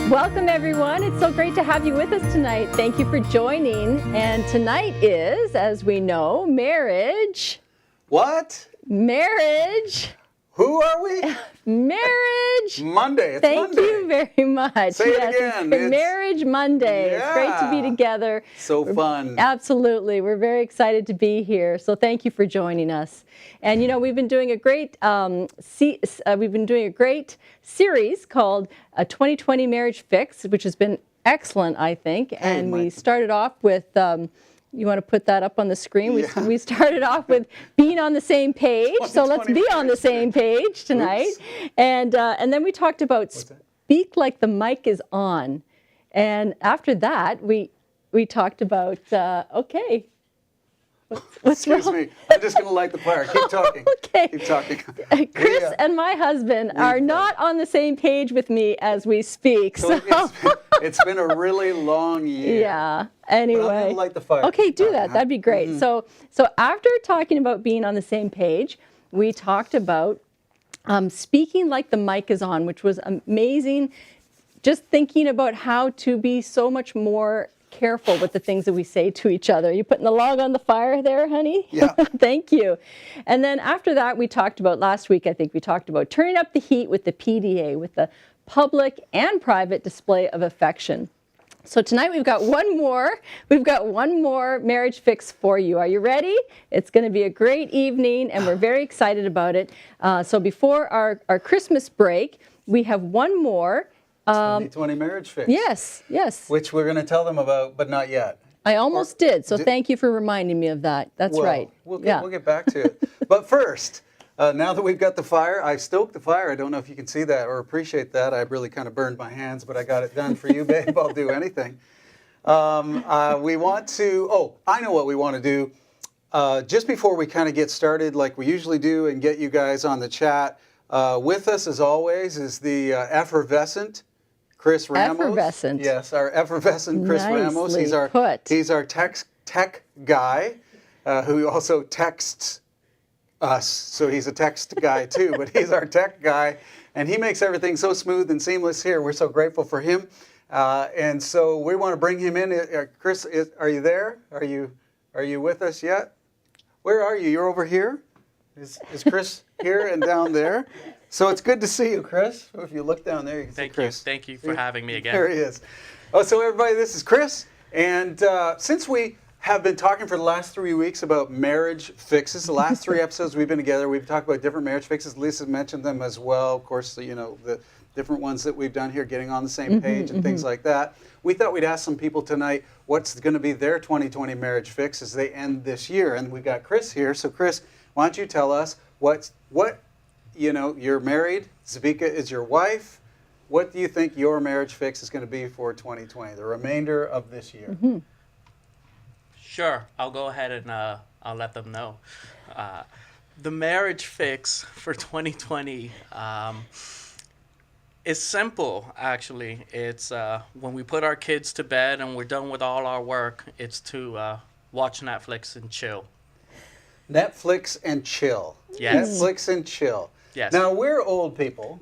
Welcome, everyone. It's so great to have you with us tonight. Thank you for joining. And tonight is, as we know, marriage. What? Marriage. Who are we? Marriage. Monday. It's Thank Monday. you very much. Say it again. It's Marriage Monday. Yeah. It's great to be together. So fun. Absolutely. We're very excited to be here. So thank you for joining us. And you know, we've been doing a great series called 2020 Marriage Fix, which has been excellent, I think. And we started off with you want to put that up on the screen? Yeah. We started off with being on the same page. So let's be on the same page tonight. Oops. And then we talked about speak like the mic is on. And after that, we talked about, okay. What's Excuse wrong? me. I'm just going to light the fire. Keep talking. Okay. Keep talking. Chris and my husband are not on the same page with me as we speak. So it's been a really long year. Yeah. Anyway. But I'm going to light the fire. Okay, do that. That'd be great. Mm-hmm. So after talking about being on the same page, we talked about speaking like the mic is on, which was amazing. Just thinking about how to be so much more careful with the things that we say to each other. You putting the log on the fire there, honey? Yeah. Thank you. And then after that, we talked about, last week, I think we talked about turning up the heat with the PDA, with the public and private display of affection. So tonight we've got one more marriage fix for you. Are you ready? It's going to be a great evening, and we're very excited about it. So before our Christmas break, we have one more 2020 marriage fix. Yes. Which we're going to tell them about, but not yet. I almost did, so thank you for reminding me of that. That's right. We'll get back to it. But first, now that we've got the fire, I stoked the fire. I don't know if you can see that or appreciate that. I really kind of burned my hands, but I got it done for you, babe. I'll do anything. We want to, I know what we want to do. Just before we kind of get started, like we usually do, and get you guys on the chat, with us, as always, is the effervescent Chris Ramos. Effervescent. Yes, our effervescent Chris Ramos. He's our tech guy who also texts us. So he's a text guy too, but he's our tech guy. And he makes everything so smooth and seamless here. We're so grateful for him. And so we want to bring him in. Chris, are you there? Are you with us yet? Where are you? You're over here? Is Chris here and down there? So it's good to see you, Chris. If you look down there, you can see Chris. Thank you for having me again. There he is. Oh, so everybody, this is Chris. And since we have been talking for the last 3 weeks about marriage fixes, the last 3 episodes we've been together, we've talked about different marriage fixes. Lisa mentioned them as well. Of course, you know, the different ones that we've done here, getting on the same page and things like that. We thought we'd ask some people tonight what's going to be their 2020 marriage fix as they end this year. And we've got Chris here. So Chris, why don't you tell us what you know, you're married, Zavika is your wife. What do you think your marriage fix is going to be for 2020, the remainder of this year? Mm-hmm. Sure, I'll go ahead and I'll let them know. The marriage fix for 2020 is simple, actually. It's when we put our kids to bed and we're done with all our work, it's to watch Netflix and chill. Netflix and chill. Yes. Netflix and chill. Yes. Now, we're old people.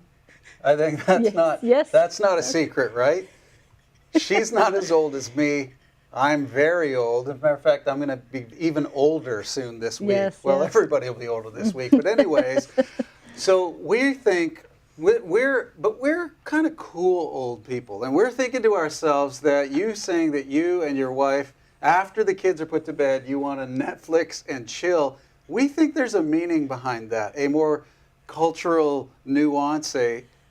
I think that's that's not a secret, right? She's not as old as me. I'm very old. As a matter of fact, I'm going to be even older soon this week. Well, everybody will be older this week. But anyways, so we think we're kind of cool old people. And we're thinking to ourselves that you saying that you and your wife, after the kids are put to bed, you want to Netflix and chill. We think there's a meaning behind that, a more cultural nuance.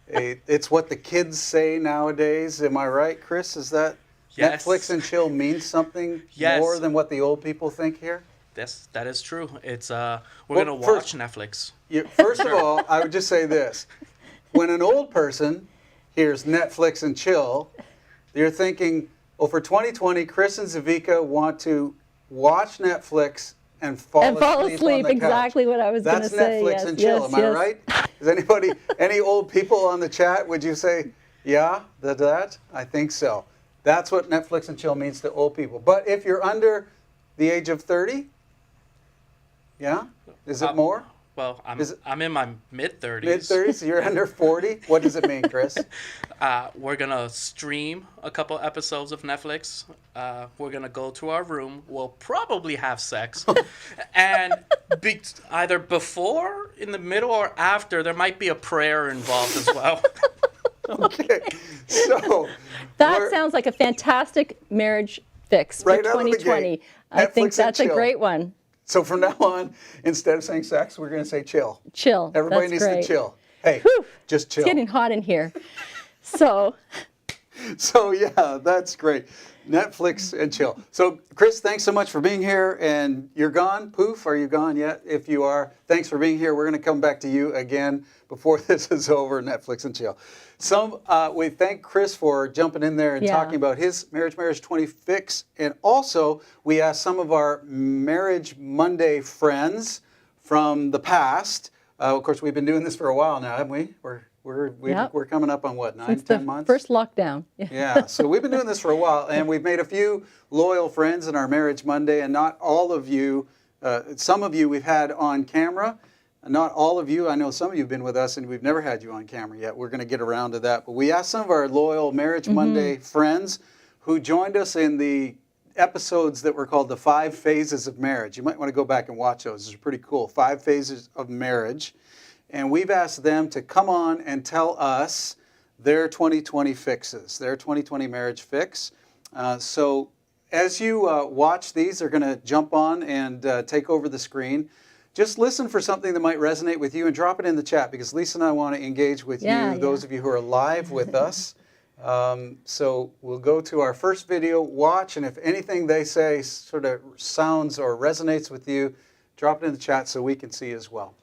It's what the kids say nowadays. Am I right, Chris? Is that Netflix and chill means something more than what the old people think here? Yes, that is true. It's we're going to watch Netflix. First of all, I would just say this. When an old person hears Netflix and chill, you're thinking, oh, for 2020, Chris and Zavika want to watch Netflix and fall asleep on the exactly couch. What I was going to say. That's Netflix and chill, am I right? Is anybody, any old people on the chat, would you say, yeah, that? I think so. That's what Netflix and chill means to old people. But if you're under the age of 30, yeah? Is it more? Well, Is it I'm in my mid-30s. mid-30s? You're under 40? What does it mean, Chris? We're going to stream a couple episodes of Netflix. We're going to go to our room. We'll probably have sex. And either before, in the middle, or after, there might be a prayer involved as well. Okay. So that sounds like a fantastic marriage fix for right out of the 2020. gate, I think Netflix and that's a chill. great one. So from now on, instead of saying sex, we're going to say chill. Chill. Everybody That's needs great. to chill. Hey, Whew, just chill. It's getting hot in here. So Yeah, that's great. Netflix and chill. So Chris, thanks so much for being here. And you're gone. Poof, are you gone yet? If you are, thanks for being here. We're going to come back to you again before this is over. Netflix and chill. We thank Chris for jumping in there and talking about his Marriage 20 fix. And also, we asked some of our Marriage Monday friends from the past. Of course, we've been doing this for a while now, haven't we? We're coming up on what, 9, 10 months? First lockdown. Yeah, so we've been doing this for a while, and we've made a few loyal friends in our Marriage Monday, and not all of you, some of you we've had on camera. Not all of you. I know some of you have been with us and we've never had you on camera yet. We're going to get around to that. But we asked some of our loyal Marriage Monday friends who joined us in the episodes that were called the 5 Phases of Marriage. You might want to go back and watch those. Those are pretty cool. 5 Phases of Marriage. And we've asked them to come on and tell us their 2020 fixes, their 2020 marriage fix. So as you watch these, they're going to jump on and take over the screen. Just listen for something that might resonate with you and drop it in the chat because Lisa and I want to engage with you, those of you who are live with us. So we'll go to our first video, watch, and if anything they say sort of sounds or resonates with you, drop it in the chat so we can see as well.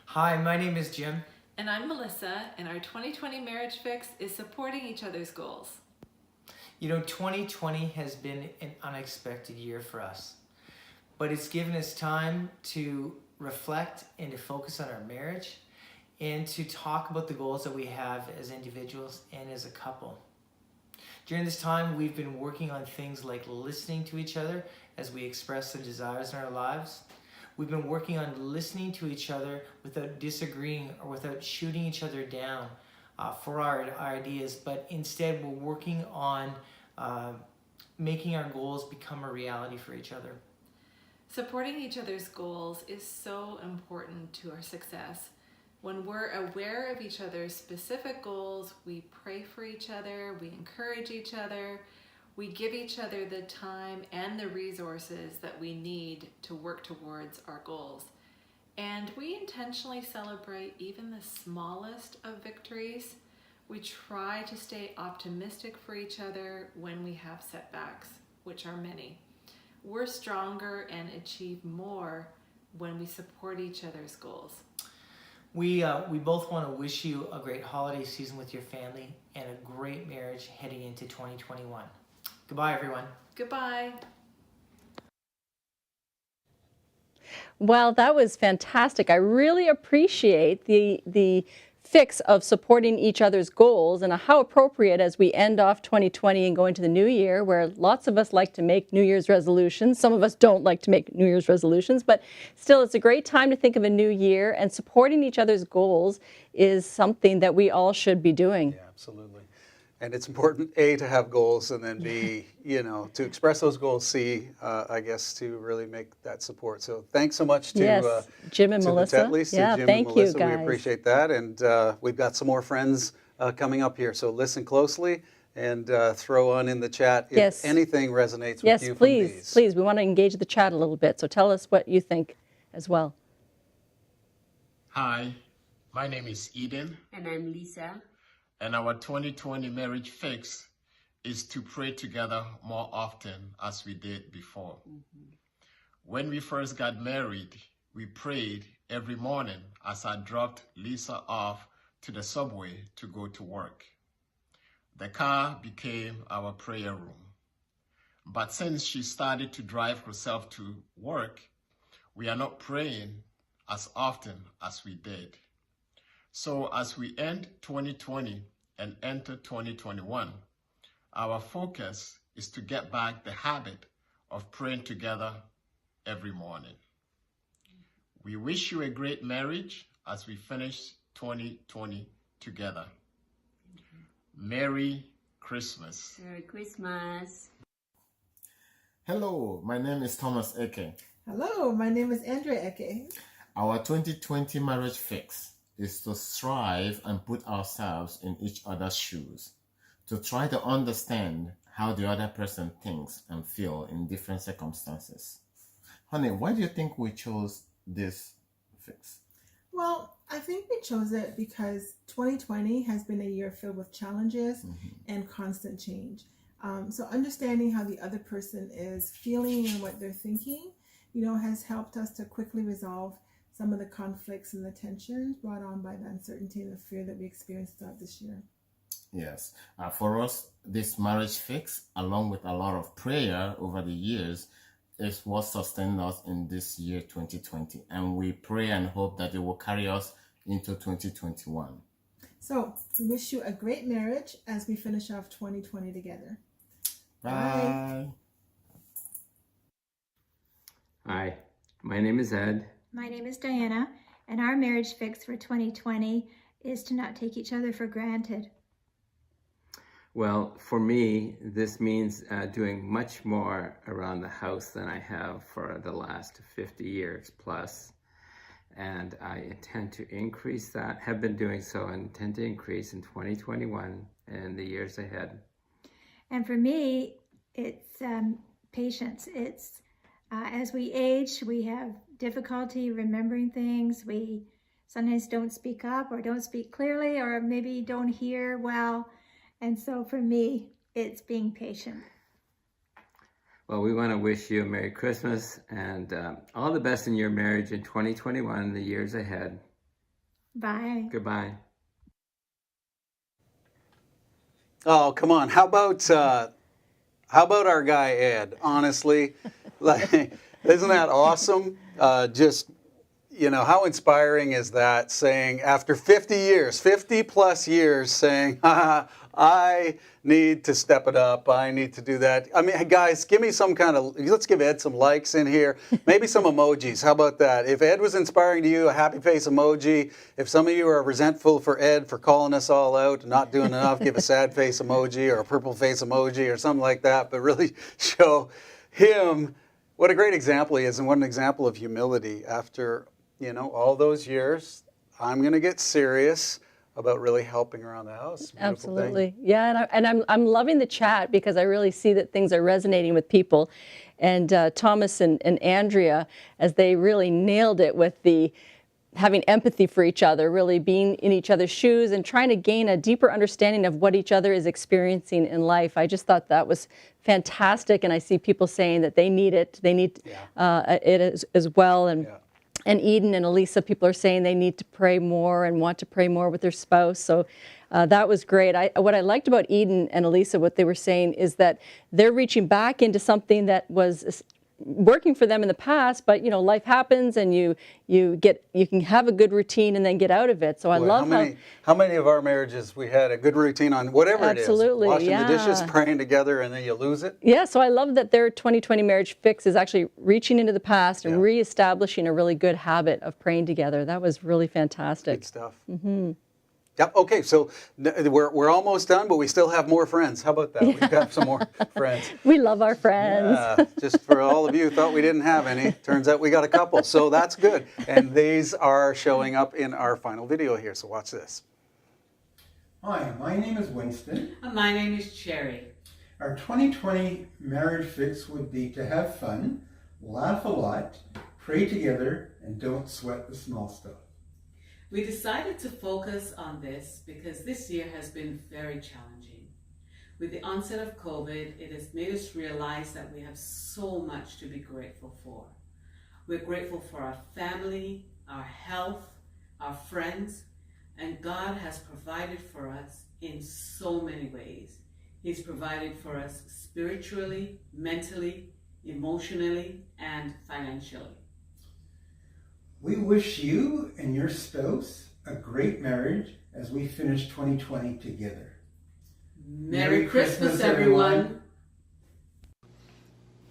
Hi, my name is Jim. And I'm Melissa, and our 2020 marriage fix is supporting each other's goals. You know, 2020 has been an unexpected year for us. But it's given us time to reflect and to focus on our marriage and to talk about the goals that we have as individuals and as a couple. During this time, we've been working on things like listening to each other as we express the desires in our lives. We've been working on listening to each other without disagreeing or without shooting each other down for our ideas, but instead we're working on making our goals become a reality for each other. Supporting each other's goals is so important to our success. When we're aware of each other's specific goals, we pray for each other, we encourage each other, we give each other the time and the resources that we need to work towards our goals. And we intentionally celebrate even the smallest of victories. We try to stay optimistic for each other when we have setbacks, which are many. We're stronger and achieve more when we support each other's goals. We both want to wish you a great holiday season with your family and a great marriage heading into 2021. Goodbye, everyone. Goodbye. Well, that was fantastic. I really appreciate the fix of supporting each other's goals and how appropriate as we end off 2020 and go into the new year, where lots of us like to make New Year's resolutions. Some of us don't like to make New Year's resolutions, but still it's a great time to think of a new year, and supporting each other's goals is something that we all should be doing. Yeah, absolutely. And it's important, A, to have goals, and then B, to express those goals, C, I guess, to really make that support. So thanks so much to Jim and Melissa. Jim thank and Melissa. You, guys. We appreciate that. And we've got some more friends coming up here. So listen closely and throw on in the chat if anything resonates with you from these. Yes, please. We want to engage the chat a little bit. So tell us what you think as well. Hi, my name is Eden. And I'm Lisa. And our 2020 marriage fix is to pray together more often as we did before. When we first got married, we prayed every morning as I dropped Lisa off to the subway to go to work. The car became our prayer room. But since she started to drive herself to work, we are not praying as often as we did. So as we end 2020 and enter 2021, our focus is to get back the habit of praying together every morning. We wish you a great marriage as we finish 2020 together. Merry Christmas. Merry Christmas. Hello, my name is Thomas Eke. Hello, my name is Andrea Eke. Our 2020 marriage fix is to strive and put ourselves in each other's shoes, to try to understand how the other person thinks and feels in different circumstances. Honey, why do you think we chose this fix? Well, I think we chose it because 2020 has been a year filled with challenges and constant change. So understanding how the other person is feeling and what they're thinking, has helped us to quickly resolve some of the conflicts and the tensions brought on by the uncertainty and the fear that we experienced throughout this year. Yes. For us, this marriage fix, along with a lot of prayer over the years, is what sustained us in this year 2020. And we pray and hope that it will carry us into 2021. So we wish you a great marriage as we finish off 2020 together. Bye. Hi, my name is Ed. My name is Diana, and our marriage fix for 2020 is to not take each other for granted. Well, for me, this means doing much more around the house than I have for the last 50 years plus. And I intend to increase that, have been doing so, and intend to increase in 2021 and the years ahead. And for me, it's patience. It's as we age, we have difficulty remembering things. We sometimes don't speak up or don't speak clearly or maybe don't hear well. And so for me, it's being patient. Well, we want to wish you a Merry Christmas and all the best in your marriage in 2021 and the years ahead. Bye. Goodbye. Oh, come on. How about our guy Ed? Honestly, like, isn't that awesome? How inspiring is that? Saying after 50 plus years, saying, I need to step it up. I need to do that. I mean, guys, give me let's give Ed some likes in here. Maybe some emojis. How about that? If Ed was inspiring to you, a happy face emoji. If some of you are resentful for Ed for calling us all out and not doing enough, give a sad face emoji or a purple face emoji or something like that. But really show him what a great example he is and what an example of humility. After, all those years, I'm going to get serious about really helping around the house. Beautiful Absolutely. thing. Yeah, and I'm loving the chat because I really see that things are resonating with people. And Thomas and Andrea, as they really nailed it with the having empathy for each other, really being in each other's shoes and trying to gain a deeper understanding of what each other is experiencing in life. I just thought that was fantastic, and I see people saying that they need it. They need it as well. And Eden and Elisa, people are saying they need to pray more and want to pray more with their spouse. So that was great. What I liked about Eden and Elisa, what they were saying is that they're reaching back into something that was working for them in the past, but life happens and you can have a good routine and then get out of it. So I love how many of our marriages we had a good routine on whatever Absolutely, it is, washing the dishes, praying together, and then you lose it. Yeah, so I love that their 2020 marriage fix is actually reaching into the past and reestablishing a really good habit of praying together. That was really fantastic. Good stuff. Mm-hmm. Yep. Okay, so we're almost done, but we still have more friends. How about that? We've got some more friends. We love our friends. Yeah, just for all of you who thought we didn't have any, turns out we got a couple. So that's good. And these are showing up in our final video here. So watch this. Hi, my name is Winston. And my name is Cherry. Our 2020 marriage fix would be to have fun, laugh a lot, pray together, and don't sweat the small stuff. We decided to focus on this because this year has been very challenging. With the onset of COVID, it has made us realize that we have so much to be grateful for. We're grateful for our family, our health, our friends, and God has provided for us in so many ways. He's provided for us spiritually, mentally, emotionally, and financially. We wish you and your spouse a great marriage as we finish 2020 together. Merry Christmas, everyone.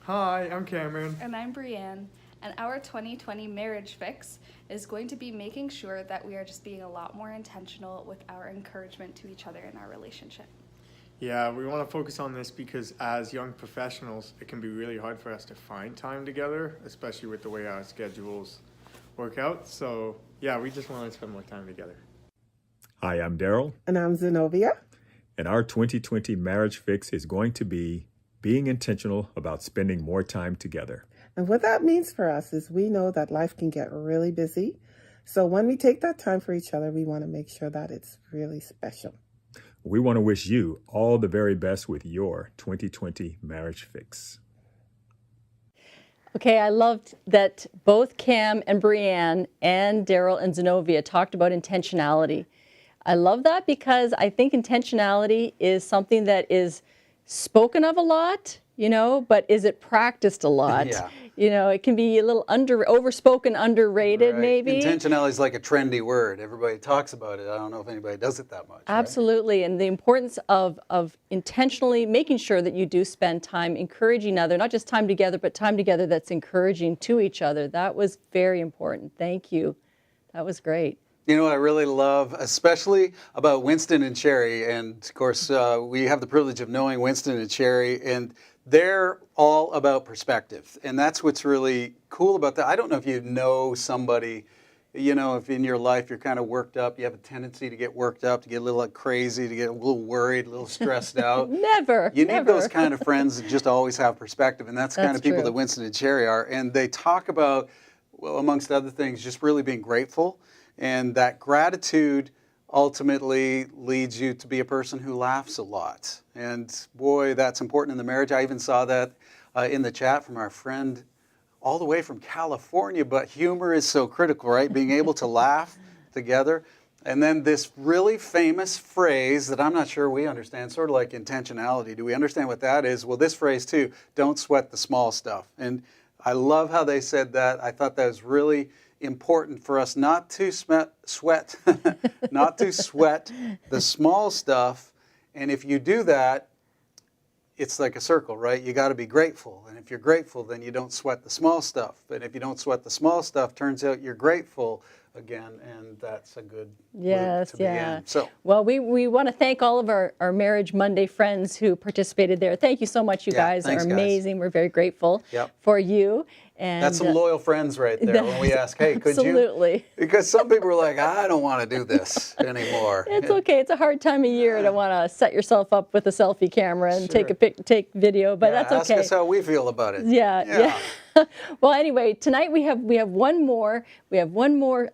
Hi, I'm Cameron. And I'm Brienne. And our 2020 marriage fix is going to be making sure that we are just being a lot more intentional with our encouragement to each other in our relationship. Yeah, we want to focus on this because as young professionals, it can be really hard for us to find time together, especially with the way our schedules work out. So yeah, we just want to spend more time together. Hi, I'm Daryl. And I'm Zenobia. And our 2020 marriage fix is going to be being intentional about spending more time together. And what that means for us is we know that life can get really busy. So when we take that time for each other, we want to make sure that it's really special. We want to wish you all the very best with your 2020 marriage fix. Okay, I loved that both Cam and Brianne and Daryl and Zenobia talked about intentionality. I love that because I think intentionality is something that is spoken of a lot, but is it practiced a lot? Yeah. It can be a little overspoken, underrated, Right. maybe. Intentionality is like a trendy word. Everybody talks about it. I don't know if anybody does it that much. Absolutely. Right? And the importance of intentionally making sure that you do spend time encouraging other, not just time together, but time together that's encouraging to each other. That was very important. Thank you. That was great. You know what I really love, especially about Winston and Sherry, and of course we have the privilege of knowing Winston and Sherry, and they're all about perspective, and that's what's really cool about that. I don't know if you know somebody, if in your life you're kind of worked up, you have a tendency to get worked up, to get a little crazy, to get a little worried, a little stressed out. Never. You need those kind of friends that just always have perspective, and that's the kind of people true. that Winston and Sherry are, and they talk about, well, amongst other things, just really being grateful. And that gratitude ultimately leads you to be a person who laughs a lot. And boy, that's important in the marriage. I even saw that in the chat from our friend all the way from California. But humor is so critical, right? Being able to laugh together. And then this really famous phrase that I'm not sure we understand, sort of like intentionality. Do we understand what that is? Well, this phrase too, don't sweat the small stuff. And I love how they said that. I thought that was really important for us not to sweat the small stuff. And if you do that, it's like a circle, right? You got to be grateful. And if you're grateful, then you don't sweat the small stuff. And if you don't sweat the small stuff, turns out you're grateful again, and that's a good loop to be in. So, well, we want to thank all of our Marriage Monday friends who participated there. Thank you so much. You guys are amazing. We're very grateful for you. And that's some loyal friends right there when we ask, hey, could you? Absolutely. Because some people are like, I don't want to do this anymore. It's okay. It's a hard time of year to want to set yourself up with a selfie camera and take video, but that's okay. Ask us how we feel about it. Yeah. Well, anyway, tonight we have one more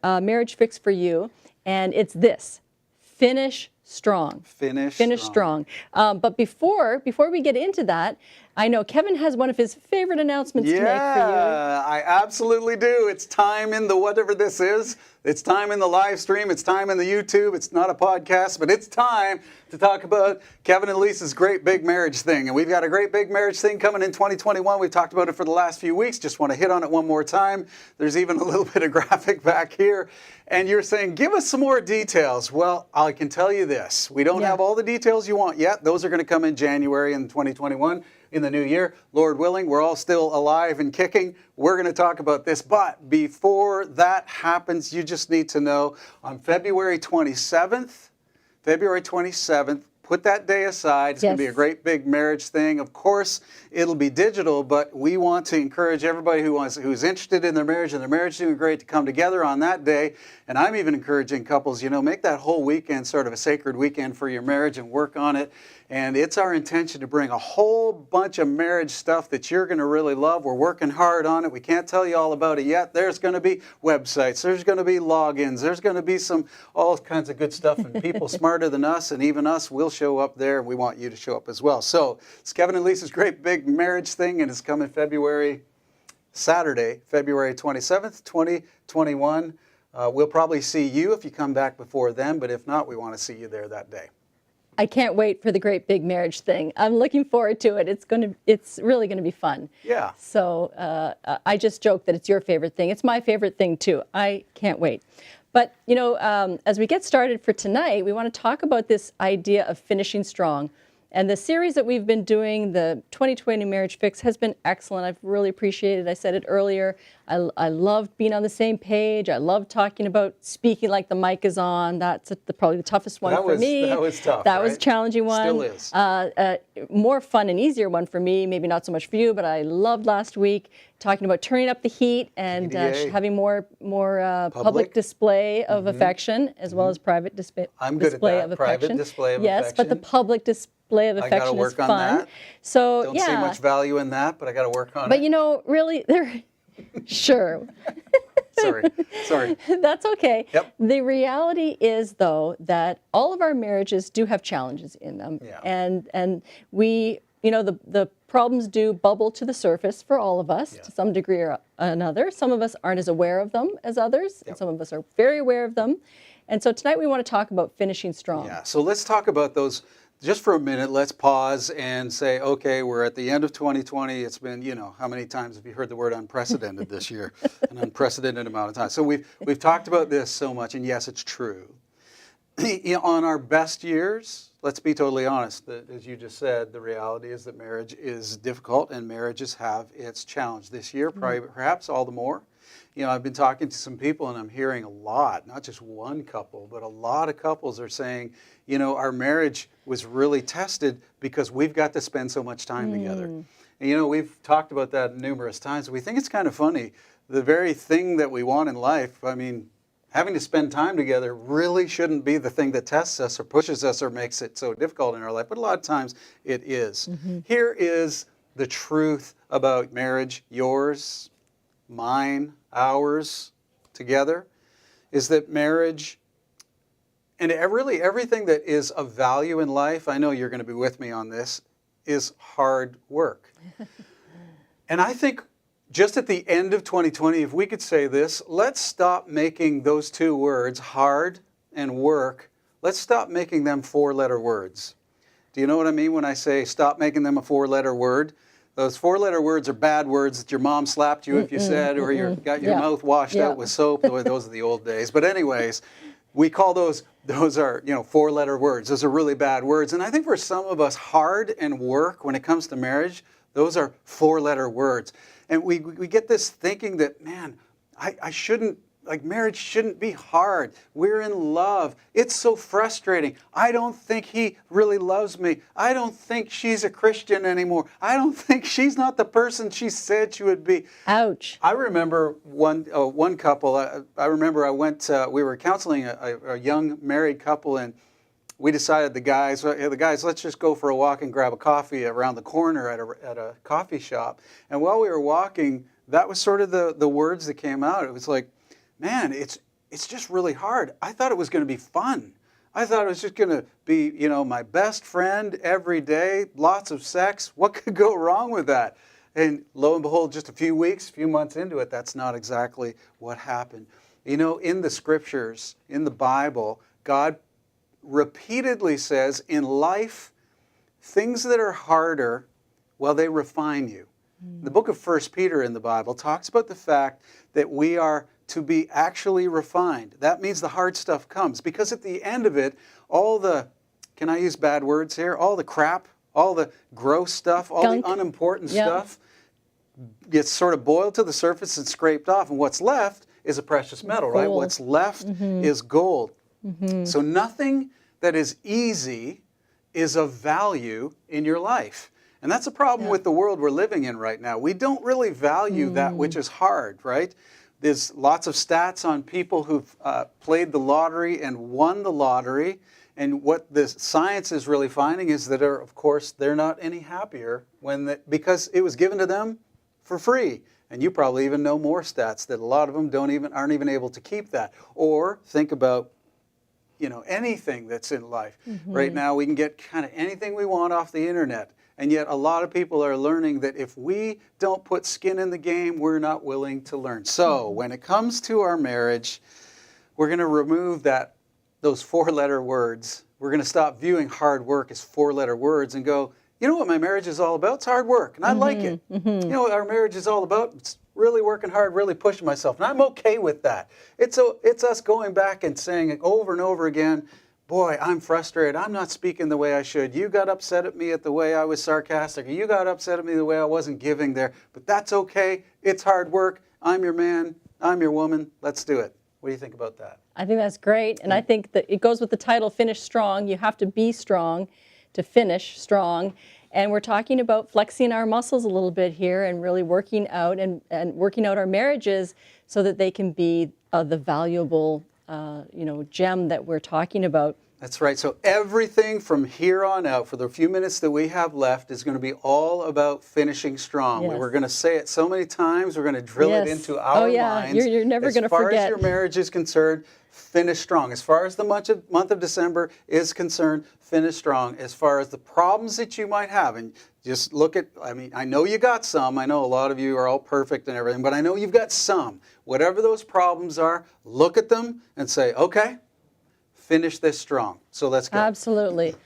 marriage fix for you, and it's this: finish strong. Finish strong. But before we get into that, I know Kevin has one of his favorite announcements to make for you. Yeah, I absolutely do. It's time in the whatever this is. It's time in the live stream. It's time in the YouTube. It's not a podcast, but it's time to talk about Kevin and Lisa's great big marriage thing. And we've got a great big marriage thing coming in 2021. We've talked about it for the last few weeks. Just want to hit on it one more time. There's even a little bit of graphic back here. And you're saying, give us some more details. Well, I can tell you this. We don't have all the details you want yet. Those are going to come in January in 2021. In the new year, Lord willing, we're all still alive and kicking. We're going to talk about this. But before that happens, you just need to know on February 27th, put that day aside. It's going to be a great big marriage thing. Of course, it'll be digital, but we want to encourage everybody who's interested in their marriage and their marriage doing great to come together on that day. And I'm even encouraging couples, make that whole weekend sort of a sacred weekend for your marriage and work on it. And it's our intention to bring a whole bunch of marriage stuff that you're going to really love. We're working hard on it. We can't tell you all about it yet. There's going to be websites. There's going to be logins. There's going to be all kinds of good stuff. And people smarter than us and even us will show up there. We want you to show up as well. So it's Kevin and Lisa's great big marriage thing, and it's coming Saturday, February 27th, 2021. We'll probably see you if you come back before then, but if not, we want to see you there that day. I can't wait for the great big marriage thing. I'm looking forward to it. It's really going to be fun. Yeah. So I just joked that it's your favorite thing. It's my favorite thing too. I can't wait. But as we get started for tonight, we want to talk about this idea of finishing strong. And the series that we've been doing, the 2020 Marriage Fix, has been excellent. I've really appreciated it. I said it earlier. I love being on the same page. I love talking about speaking like the mic is on. That's probably the toughest one for me. That was tough, That was right? a challenging one. Still is. More fun and easier one for me, maybe not so much for you, but I loved last week talking about turning up the heat and having more public display of affection as well as private display of affection. Private display of affection. Yes, but the public display of affection is fun. That. So Don't see much value in that, but I got to work on it. But you know, really, sure. Sorry. That's okay. Yep. The reality is, though, that all of our marriages do have challenges in them. Yeah. And we, you know, the problems do bubble to the surface for all of us to some degree or another. Some of us aren't as aware of them as others, and some of us are very aware of them. And so tonight we want to talk about finishing strong. Yeah, so let's talk about those just for a minute. Let's pause and say, okay, we're at the end of 2020. It's been, you know, how many times have you heard the word unprecedented this year? An unprecedented amount of time. So we've talked about this so much, and yes, it's true. On our best years, let's be totally honest, as you just said, the reality is that marriage is difficult and marriages have its challenge. This year, perhaps all the more. You know, I've been talking to some people and I'm hearing a lot, not just one couple, but a lot of couples are saying, you know, our marriage was really tested because we've got to spend so much time together. And, you know, we've talked about that numerous times. We think it's kind of funny. The very thing that we want in life, I mean, having to spend time together really shouldn't be the thing that tests us or pushes us or makes it so difficult in our life, but a lot of times it is. Here is the truth about marriage, yours, mine, ours, together, is that marriage and really everything that is of value in life, I know you're going to be with me on this, is hard work. And I think just at the end of 2020, if we could say this, let's stop making those two words, hard and work, let's stop making them four-letter words. Do you know what I mean when I say stop making them a four-letter word? Those four-letter words are bad words that your mom slapped you if you said, or you got your mouth washed out with soap. Those are the old days. But anyways, we call those are, you know, four-letter words. Those are really bad words. And I think for some of us, hard and work, when it comes to marriage, those are four-letter words. And we get this thinking that, man, I shouldn't, like, marriage shouldn't be hard. We're in love. It's so frustrating. I don't think he really loves me. I don't think she's a Christian anymore. I don't think she's not the person she said she would be. Ouch. I remember one couple. I remember we were counseling a young married couple, and we decided the guys, let's just go for a walk and grab a coffee around the corner at a coffee shop. And while we were walking, that was sort of the words that came out. It was like, man, it's just really hard. I thought it was going to be fun. I thought it was just going to be, you know, my best friend every day, lots of sex. What could go wrong with that? And lo and behold, just a few months into it, that's not exactly what happened. You know, in the scriptures, in the Bible, God repeatedly says, in life, things that are harder, well, they refine you. The book of 1 Peter in the Bible talks about the fact that we are to be actually refined. That means the hard stuff comes, because at the end of it, all the, can I use bad words here? All the crap, all the gross stuff, all the unimportant stuff gets sort of boiled to the surface and scraped off, and what's left is a precious metal, right? What's left is gold. So nothing that is easy is of value in your life. And that's a problem with the world we're living in right now. We don't really value that which is hard, right? There's lots of stats on people who've played the lottery and won the lottery. And what the science is really finding is that, of course, they're not any happier because it was given to them for free. And you probably even know more stats that a lot of them aren't even able to keep that. Or think about, you know, anything that's in life. Right now we can get kind of anything we want off the internet. And yet a lot of people are learning that if we don't put skin in the game, we're not willing to learn. So when it comes to our marriage, we're going to remove those four-letter words. We're going to stop viewing hard work as four-letter words and go, you know what my marriage is all about? It's hard work, and I like it. You know what our marriage is all about? It's really working hard, really pushing myself, and I'm okay with that. It's us going back and saying over and over again, boy, I'm frustrated. I'm not speaking the way I should. You got upset at me at the way I was sarcastic. Or you got upset at me the way I wasn't giving there. But that's okay. It's hard work. I'm your man. I'm your woman. Let's do it. What do you think about that? I think that's great. And I think that it goes with the title, Finish Strong. You have to be strong to finish strong. And we're talking about flexing our muscles a little bit here and really working out and working out our marriages so that they can be the valuable gem that we're talking about. That's right. So everything from here on out, for the few minutes that we have left, is going to be all about finishing strong. Yes. We're going to say it so many times. We're going to drill it into our minds. You're never going to forget. As far as your marriage is concerned, finish strong. As far as the month of December is concerned, finish strong. As far as the problems that you might have, and just look at, I know you got some. I know a lot of you are all perfect and everything, but I know you've got some. Whatever those problems are, look at them and say, okay, finish this strong. So let's go. Absolutely.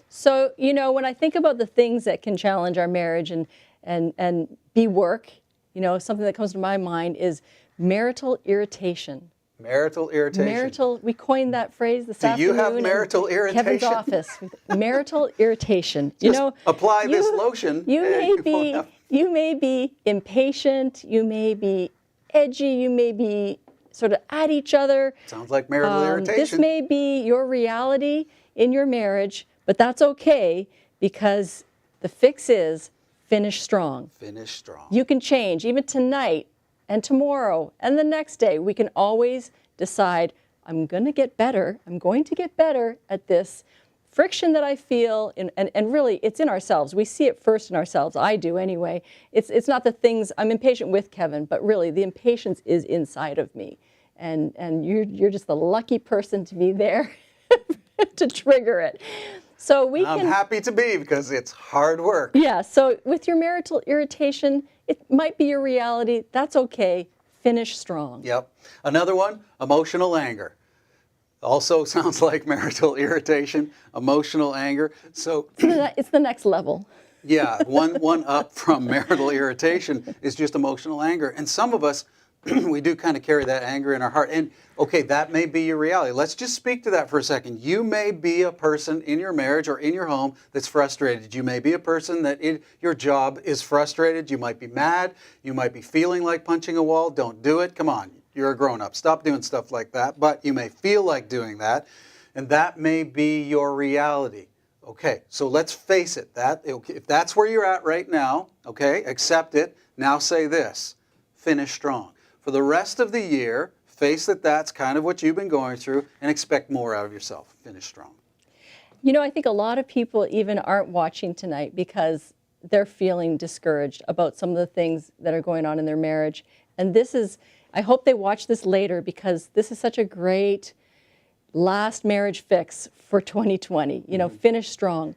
So, when I think about the things that can challenge our marriage and be work, something that comes to my mind is marital irritation. Marital irritation. We coined that phrase this afternoon. Do you have marital irritation? Kevin's office. Marital irritation. Just apply this lotion. You may be impatient. You may be edgy. You may be sort of at each other. Sounds like marital irritation. This may be your reality in your marriage, but that's okay because the fix is finish strong. Finish strong. You can change even tonight and tomorrow and the next day. We can always decide, I'm going to get better. I'm going to get better at this friction that I feel, and really it's in ourselves. We see it first in ourselves. I do anyway. It's not the things, I'm impatient with Kevin, but really the impatience is inside of me. And you're just the lucky person to be there to trigger it. So I'm happy to be because it's hard work. Yeah, so with your marital irritation, it might be your reality. That's okay. Finish strong. Yep. Another one, emotional anger. Also sounds like marital irritation, emotional anger. So it's the next level. Yeah, one up from marital irritation is just emotional anger. And some of us, we do kind of carry that anger in our heart. And okay, that may be your reality. Let's just speak to that for a second. You may be a person in your marriage or in your home that's frustrated. You may be a person that your job is frustrated. You might be mad. You might be feeling like punching a wall. Don't do it. Come on, you're a grown-up. Stop doing stuff like that. But you may feel like doing that, and that may be your reality. Okay, so let's face it. If that's where you're at right now, okay, accept it. Now say this, finish strong. For the rest of the year, face that that's kind of what you've been going through and expect more out of yourself. Finish strong. I think a lot of people even aren't watching tonight because they're feeling discouraged about some of the things that are going on in their marriage. And I hope they watch this later because this is such a great last marriage fix for 2020. Finish strong.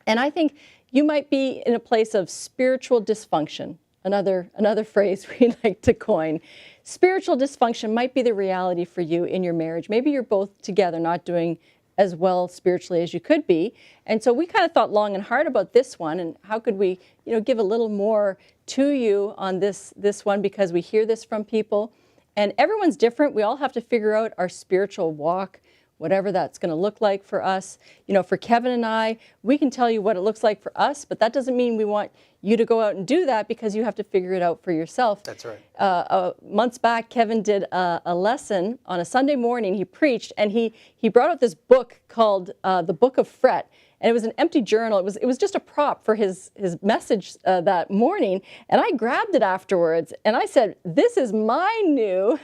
And I think you might be in a place of spiritual dysfunction. Another phrase we like to coin. Spiritual dysfunction might be the reality for you in your marriage. Maybe you're both together not doing as well spiritually as you could be. And so we kind of thought long and hard about this one and how could we, give a little more to you on this one because we hear this from people. And everyone's different. We all have to figure out our spiritual walk, whatever that's going to look like for us. For Kevin and I, we can tell you what it looks like for us, but that doesn't mean we want you to go out and do that because you have to figure it out for yourself. That's right. Months back, Kevin did a lesson on a Sunday morning. He preached, and he brought out this book called The Book of Fret. And it was an empty journal. It was just a prop for his message that morning. And I grabbed it afterwards, and I said, this is my new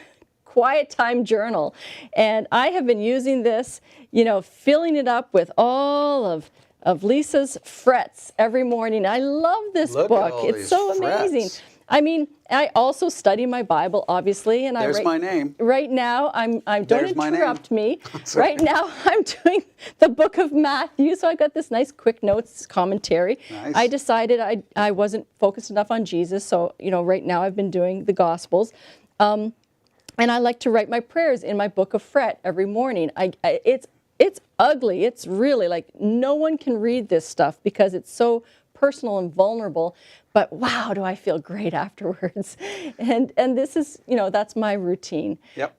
quiet time journal. And I have been using this, filling it up with all of Lisa's frets every morning. I love this book. It's so amazing. Frets. I also study my Bible, obviously, and there's my name. Right now, don't interrupt me. Right now, I'm doing the book of Matthew, so I got this nice quick notes commentary. Nice. I decided I wasn't focused enough on Jesus, so right now I've been doing the Gospels. And I like to write my prayers in my book of Fret every morning. It's ugly. It's really like no one can read this stuff because it's so personal and vulnerable. but wow, do I feel great afterwards. And this is, that's my routine. Yep.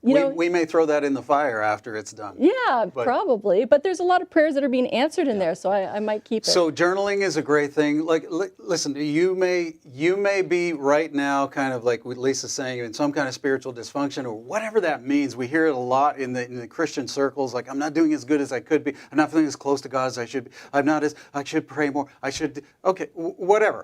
We may throw that in the fire after it's done. Yeah, probably. But there's a lot of prayers that are being answered in there, so I might keep it. So journaling is a great thing. Like, listen, you may be right now kind of like what Lisa's saying, in some kind of spiritual dysfunction or whatever that means. We hear it a lot in the Christian circles, like, I'm not doing as good as I could be. I'm not feeling as close to God as I should be. I should pray more. Okay, whatever.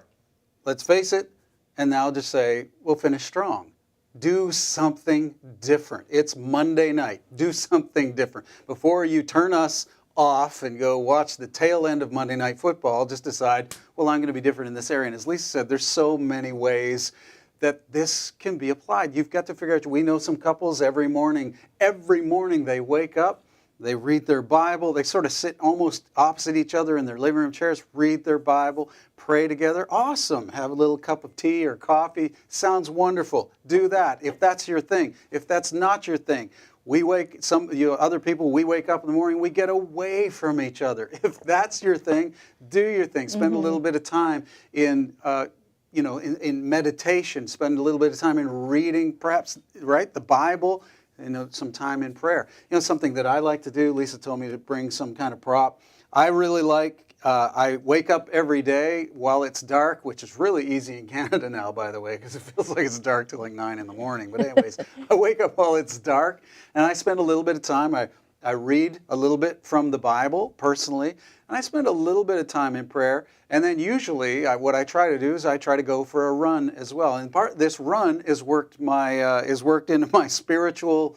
Let's face it, and now just say, we'll finish strong. Do something different. It's Monday night. Do something different. Before you turn us off and go watch the tail end of Monday Night Football, just decide, well, I'm going to be different in this area. And as Lisa said, there's so many ways that this can be applied. You've got to figure out, we know some couples every morning they wake up, they read their Bible. They sort of sit almost opposite each other in their living room chairs, read their Bible, pray together. Awesome. Have a little cup of tea or coffee. Sounds wonderful. Do that if that's your thing. If that's not your thing, other people, we wake up in the morning, we get away from each other. If that's your thing, do your thing. Spend a little bit of time in meditation. Spend a little bit of time in reading, perhaps, right, the Bible. Some time in prayer. Something that I like to do, Lisa told me to bring some kind of prop. I really like, I wake up every day while it's dark, which is really easy in Canada now, by the way, because it feels like it's dark till like 9 in the morning. But anyways, I wake up while it's dark, and I spend a little bit of time. I read a little bit from the Bible, personally, and I spend a little bit of time in prayer. And then usually what I try to do is I try to go for a run as well. And this run is worked into my spiritual,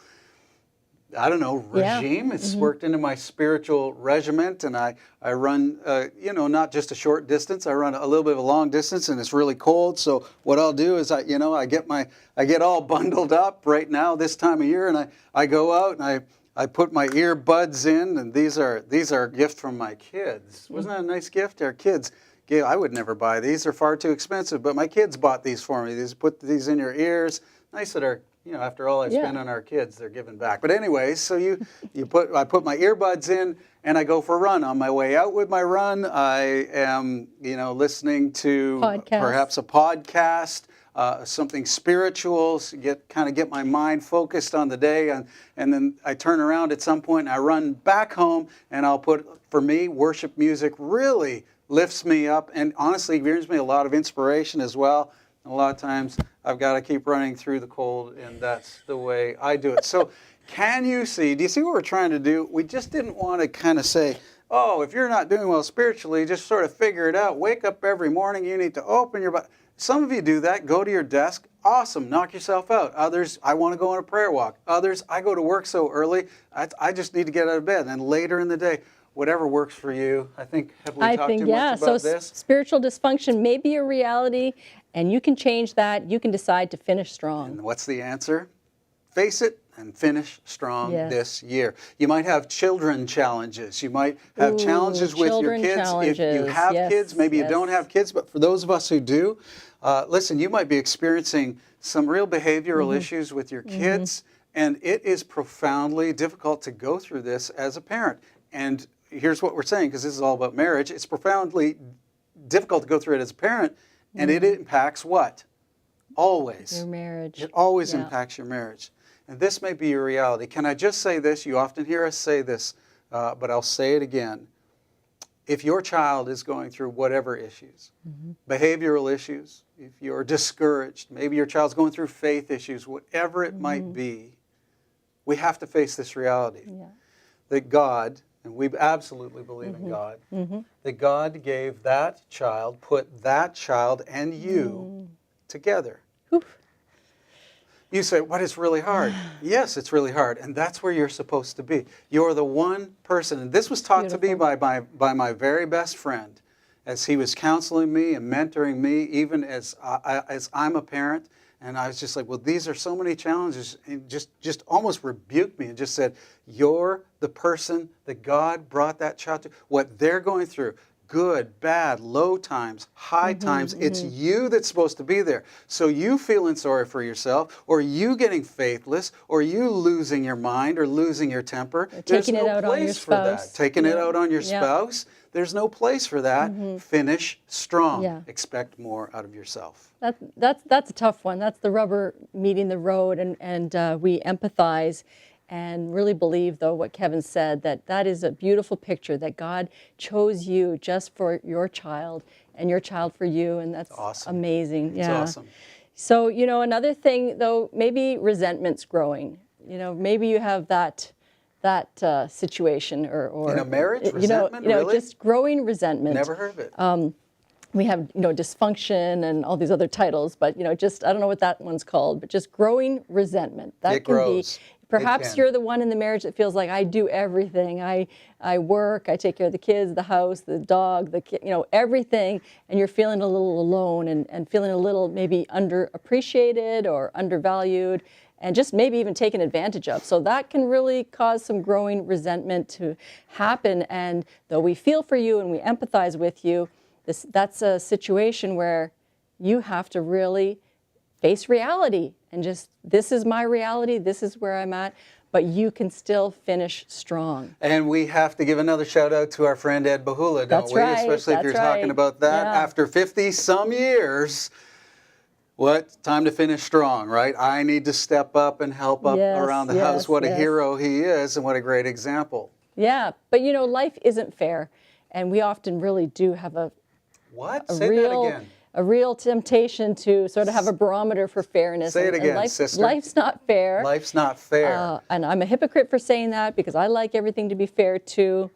regime. It's worked into my spiritual regiment, and I run, not just a short distance. I run a little bit of a long distance, and it's really cold. So what I'll do is I get all bundled up right now this time of year, and I go out and I put my earbuds in, and these are a gift from my kids. Wasn't that a nice gift? Our kids gave. I would never buy these; they're far too expensive. But my kids bought these for me. Put these in your ears. Nice that our, after all I spend on our kids, they're giving back. But anyways, so I put my earbuds in, and I go for a run. On my way out with my run, I am listening to perhaps a podcast. Something spiritual, get my mind focused on the day, and then I turn around at some point and I run back home, and I'll put, for me, worship music really lifts me up and honestly gives me a lot of inspiration as well. And a lot of times I've got to keep running through the cold, and that's the way I do it. So do you see what we're trying to do? We just didn't want to kind of say, oh, if you're not doing well spiritually, just sort of figure it out. Wake up every morning, you need to open your Bible. Some of you do that. Go to your desk. Awesome. Knock yourself out. Others, I want to go on a prayer walk. Others, I go to work so early, I just need to get out of bed. And later in the day, whatever works for you. Have we talked too much about this? Spiritual dysfunction may be a reality, and you can change that. You can decide to finish strong. And what's the answer? Face it and finish strong this year. You might have children challenges. You might have challenges with your kids. If you have kids, maybe you don't have kids, but for those of us who do, listen, you might be experiencing some real behavioral issues with your kids, and it is profoundly difficult to go through this as a parent. And here's what we're saying, because this is all about marriage. It's profoundly difficult to go through it as a parent, and it impacts what? Always. Your marriage. It always impacts your marriage. And this may be your reality. Can I just say this? You often hear us say this, but I'll say it again. If your child is going through whatever issues, behavioral issues, if you're discouraged, maybe your child's going through faith issues, whatever it might be, we have to face this reality. That God, and we absolutely believe in God, that God gave that child, put that child and you together. You say, what is really hard? Yes, it's really hard, and that's where you're supposed to be. You're the one person, and this was taught to me by my very best friend as he was counseling me and mentoring me, even as I'm a parent, and I was just like, well, these are so many challenges, and just almost rebuked me and just said, you're the person that God brought that child to. What they're going through, good, bad, low times, high times. It's you that's supposed to be there. So you feeling sorry for yourself, or you getting faithless, or you losing your mind or losing your temper. There's no place for that. Taking it out on your spouse. There's no place for that. Finish strong. Expect more out of yourself. That's a tough one. That's the rubber meeting the road, and we empathize and really believe, though, what Kevin said, that is a beautiful picture, that God chose you just for your child and your child for you, and that's awesome. Amazing. It's awesome. So, another thing, though, maybe resentment's growing. Maybe you have that situation or in a marriage, resentment, really? Just growing resentment. Never heard of it. We have, dysfunction and all these other titles, but, just, I don't know what that one's called, but just growing resentment. That it grows. Perhaps you're the one in the marriage that feels like I do everything. I work, I take care of the kids, the house, the dog, the kid, everything, and you're feeling a little alone and feeling a little maybe underappreciated or undervalued, and just maybe even taken advantage of. So that can really cause some growing resentment to happen. And though we feel for you and we empathize with you, that's a situation where you have to really face reality and just, this is my reality, this is where I'm at, but you can still finish strong. And we have to give another shout out to our friend Ed Bahula, don't we? Right, especially if you're talking about that. After 50 some years, time to finish strong, right? I need to step up and help up around the house. What a hero he is, and what a great example. Yeah, but life isn't fair, and we often really do have a Say that again. A real temptation to sort of have a barometer for fairness. Say it again, sister. Life's not fair. Life's not fair. And I'm a hypocrite for saying that, because I like everything to be fair too.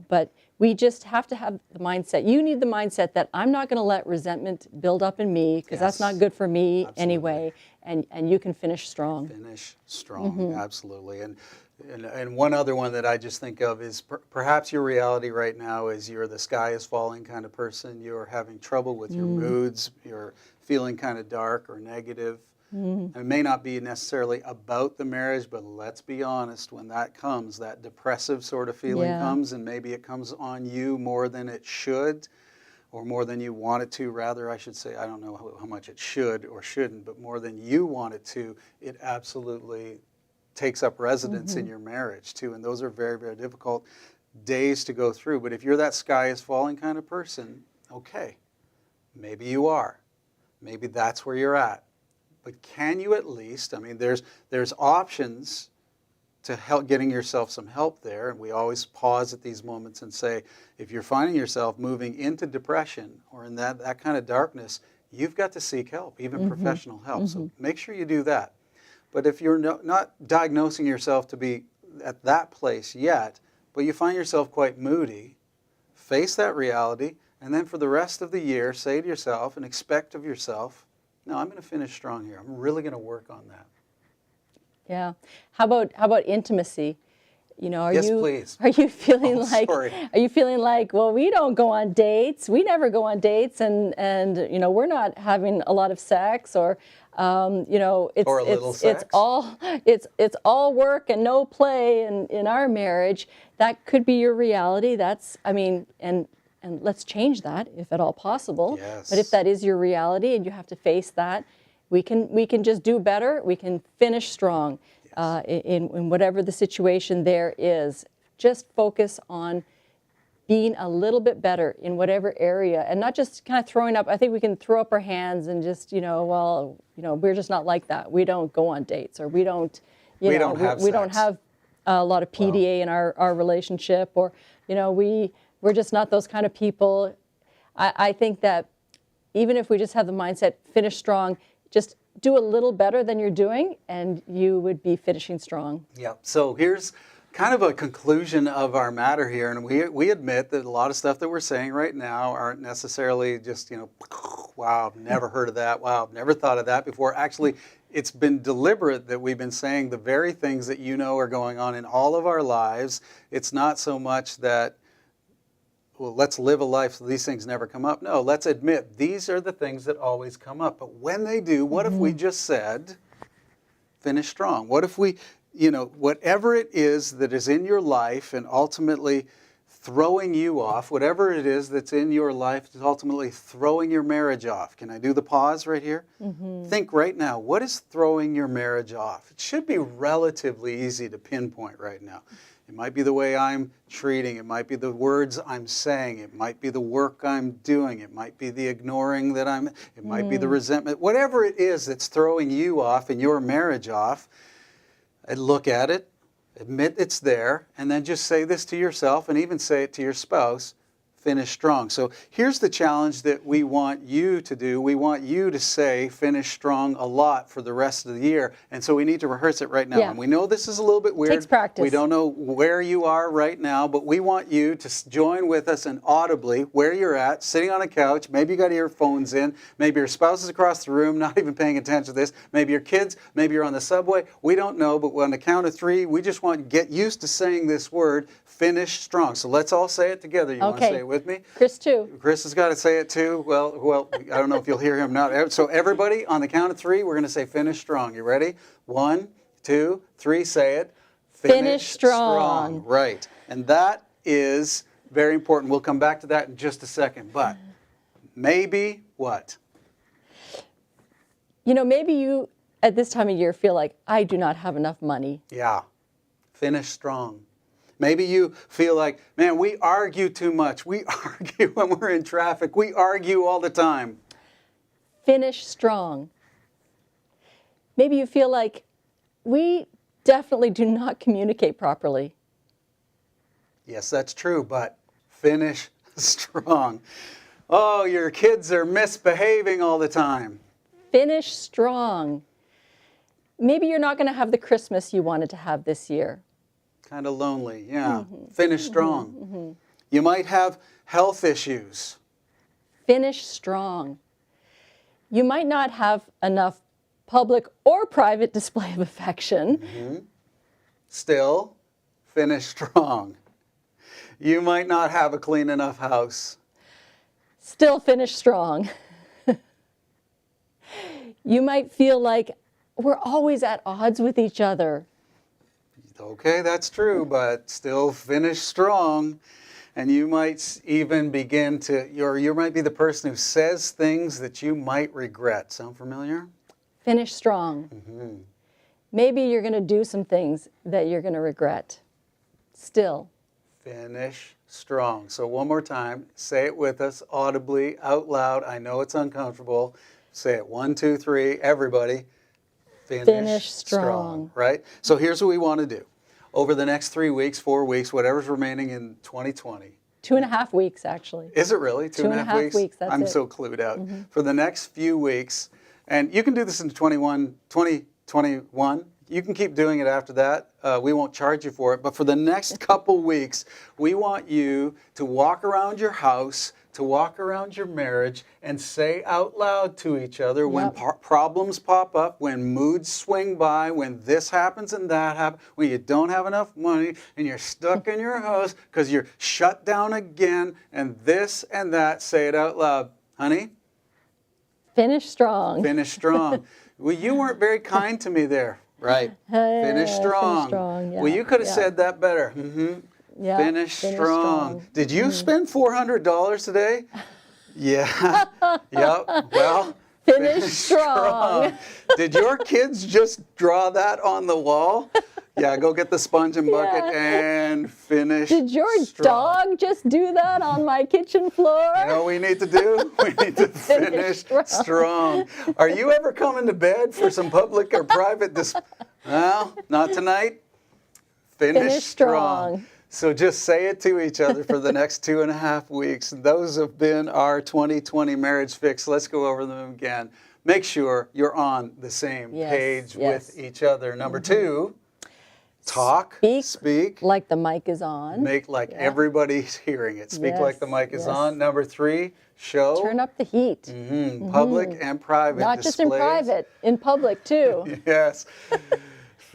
But we just have to have the mindset. You need the mindset that I'm not going to let resentment build up in me, because that's not good for me anyway. And you can finish strong. Finish strong, absolutely. And one other one that I just think of is perhaps your reality right now is you're the sky is falling kind of person. You're having trouble with your moods. You're feeling kind of dark or negative. It may not be necessarily about the marriage, but let's be honest, when that comes, that depressive sort of feeling comes, and maybe it comes on you more than it should, or more than you want it to, rather, I should say. I don't know how much it should or shouldn't, but more than you want it to, it absolutely takes up residence in your marriage too, and those are very, very difficult days to go through. But if you're that sky is falling kind of person, okay, maybe you are. Maybe that's where you're at. But can you at least, there's options to help getting yourself some help there, and we always pause at these moments and say, if you're finding yourself moving into depression or in that kind of darkness, you've got to seek help, even professional help. So make sure you do that. But if you're not diagnosing yourself to be at that place yet, but you find yourself quite moody, face that reality, and then for the rest of the year, say to yourself and expect of yourself, no, I'm going to finish strong here. I'm really going to work on that. Yeah. How about intimacy? Yes, please. Are you feeling Are you feeling like, well, we don't go on dates. We never go on dates, and we're not having a lot of sex, or it's all work and no play in our marriage. That could be your reality. And let's change that if at all possible. Yes. But if that is your reality and you have to face that, we can just do better. We can finish strong. In whatever the situation there is. Just focus on being a little bit better in whatever area, and not just kind of throwing up. I think we can throw up our hands and just, we're just not like that. We don't go on dates, or we don't have a lot of PDA in our relationship, or, we're just not those kind of people. I think that even if we just have the mindset, finish strong, just do a little better than you're doing, and you would be finishing strong. Yeah. So here's kind of a conclusion of our matter here, and we admit that a lot of stuff that we're saying right now aren't necessarily just, wow, I've never heard of that. Wow, I've never thought of that before. Actually, it's been deliberate that we've been saying the very things that are going on in all of our lives. It's not so much that, well, let's live a life so these things never come up. No, let's admit these are the things that always come up. But when they do, what if we just said, finish strong? What if we, whatever it is that is in your life, and ultimately throwing you off, whatever it is that's in your life is ultimately throwing your marriage off. Can I do the pause right here? Think right now, what is throwing your marriage off? It should be relatively easy to pinpoint right now. It might be the way I'm treating. It might be the words I'm saying. It might be the work I'm doing. It might be the ignoring it might be the resentment. Whatever it is that's throwing you off and your marriage off, and look at it, admit it's there, and then just say this to yourself and even say it to your spouse. Finish strong. So here's the challenge that we want you to do. We want you to say finish strong a lot for the rest of the year. And so we need to rehearse it right now. Yeah. And we know this is a little bit weird. Takes practice. We don't know where you are right now, but we want you to join with us and audibly, where you're at, sitting on a couch, maybe you got earphones in, maybe your spouse is across the room, not even paying attention to this, maybe your kids, maybe you're on the subway. We don't know, but on the count of 3, we just want to get used to saying this word, finish strong. So let's all say it together. You want to say it with me? Chris too. Chris has got to say it too. Well, I don't know if you'll hear him now. So everybody, on the count of 3, we're going to say finish strong. You ready? 1, 2, 3, say it. Finish strong. Right. And that is very important. We'll come back to that in just a second. But maybe what? You know, maybe you, at this time of year, feel like, I do not have enough money. Yeah. Finish strong. Maybe you feel like, man, we argue too much. We argue when we're in traffic. We argue all the time. Finish strong. Maybe you feel like we definitely do not communicate properly. Yes, that's true, but finish strong. Oh, your kids are misbehaving all the time. Finish strong. Maybe you're not going to have the Christmas you wanted to have this year. Kind of lonely, yeah. Finish strong. You might have health issues. Finish strong. You might not have enough public or private display of affection. Still, finish strong. You might not have a clean enough house. Still finish strong. You might feel like we're always at odds with each other. Okay, that's true, but still finish strong. And you might even begin to, you might be the person who says things that you might regret. Sound familiar? Finish strong. Maybe you're going to do some things that you're going to regret. Still. Finish strong. So one more time, say it with us audibly, out loud. I know it's uncomfortable. Say it 1, 2, 3, everybody. Finish strong. Right? So here's what we want to do. Over the next 3 weeks, 4 weeks, whatever's remaining in 2020. 2.5 weeks, actually. Is it really? 2.5 weeks? That's I'm it. so clued out. For the next few weeks, and you can do this in 2021. You can keep doing it after that. We won't charge you for it. But for the next couple weeks, we want you to walk around your house, to walk around your marriage, and say out loud to each other when problems pop up, when moods swing by, when this happens and that happens, when you don't have enough money and you're stuck in your house because you're shut down again, and this and that. Say it out loud. Honey? Finish strong. Finish strong. Well, you weren't very kind to me there. Right. Finish strong. Yeah. Well, you could have said that better. Yeah. Finish strong. Did you spend $400 today? Yeah. Yep. Well, finish strong. Did your kids just draw that on the wall? Yeah, go get the sponge and bucket and finish. Did your dog just do that on my kitchen floor? You know what we need to do? We need to finish strong. Are you ever coming to bed for some public or private Well, not tonight. Finish strong. So just say it to each other for the next 2.5 weeks. Those have been our 2020 Marriage Fix. Let's go over them again. Make sure you're on the same page with each other. Number 2, talk, speak. Like the mic is on. Make like everybody's hearing it. Speak like the mic is on. Number 3, show. Turn up the heat. Public and private Not displays. just in private, in public too. Yes.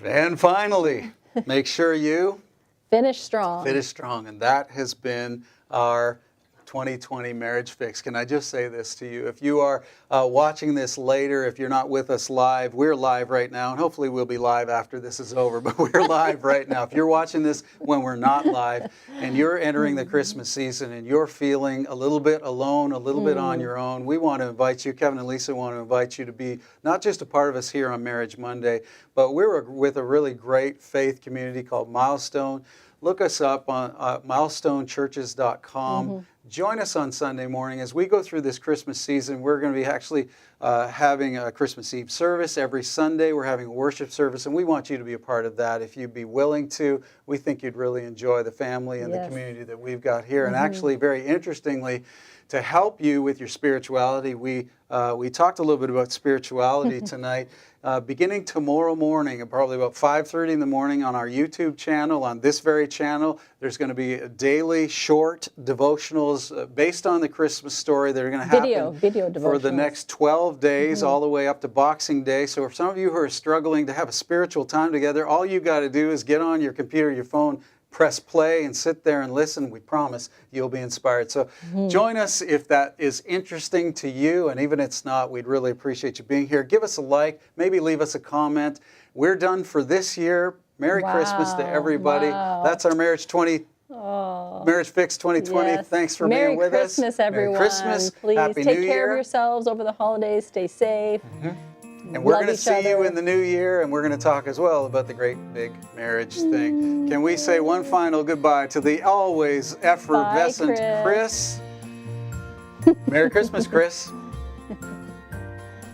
And finally, make sure you finish strong. Finish strong. And that has been our 2020 Marriage Fix. Can I just say this to you? If you are watching this later, if you're not with us live, we're live right now, and hopefully we'll be live after this is over, but we're live right now. If you're watching this when we're not live and you're entering the Christmas season and you're feeling a little bit alone, a little bit on your own, we want to invite you, Kevin and Lisa want to invite you to be not just a part of us here on Marriage Monday, but we're with a really great faith community called Milestone. Look us up on milestonechurches.com. Join us on Sunday morning. As we go through this Christmas season, we're going to be actually having a Christmas Eve service every Sunday. We're having a worship service, and we want you to be a part of that. If you'd be willing to, we think you'd really enjoy the family and the community that we've got here. And actually, very interestingly, to help you with your spirituality, we talked a little bit about spirituality tonight. Beginning tomorrow morning, probably about 5:30 in the morning on our YouTube channel, on this very channel, there's going to be daily short devotionals based on the Christmas story that are going to happen video for the next 12 days, all the way up to Boxing Day. So if some of you who are struggling to have a spiritual time together, all you got to do is get on your computer, your phone, press play and sit there and listen. We promise you'll be inspired. So join us if that is interesting to you, and even if it's not, we'd really appreciate you being here. Give us a like, maybe leave us a comment. We're done for this year. Merry Christmas to everybody. That's our Marriage Fix 2020. Yes. Thanks for Merry being with Christmas, us. everyone. Merry Christmas. Please Happy take New care Year. of yourselves over the holidays. Stay safe. And we're going to see you in the new year, and we're going to talk as well about the great big marriage thing. Can we say one final goodbye to the always effervescent Chris? Merry Christmas, Chris.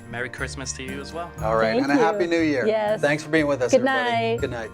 Merry Christmas to you as well. All right, and a Happy New Year. Yes. Thanks for being with us, Good everybody. night. Good night.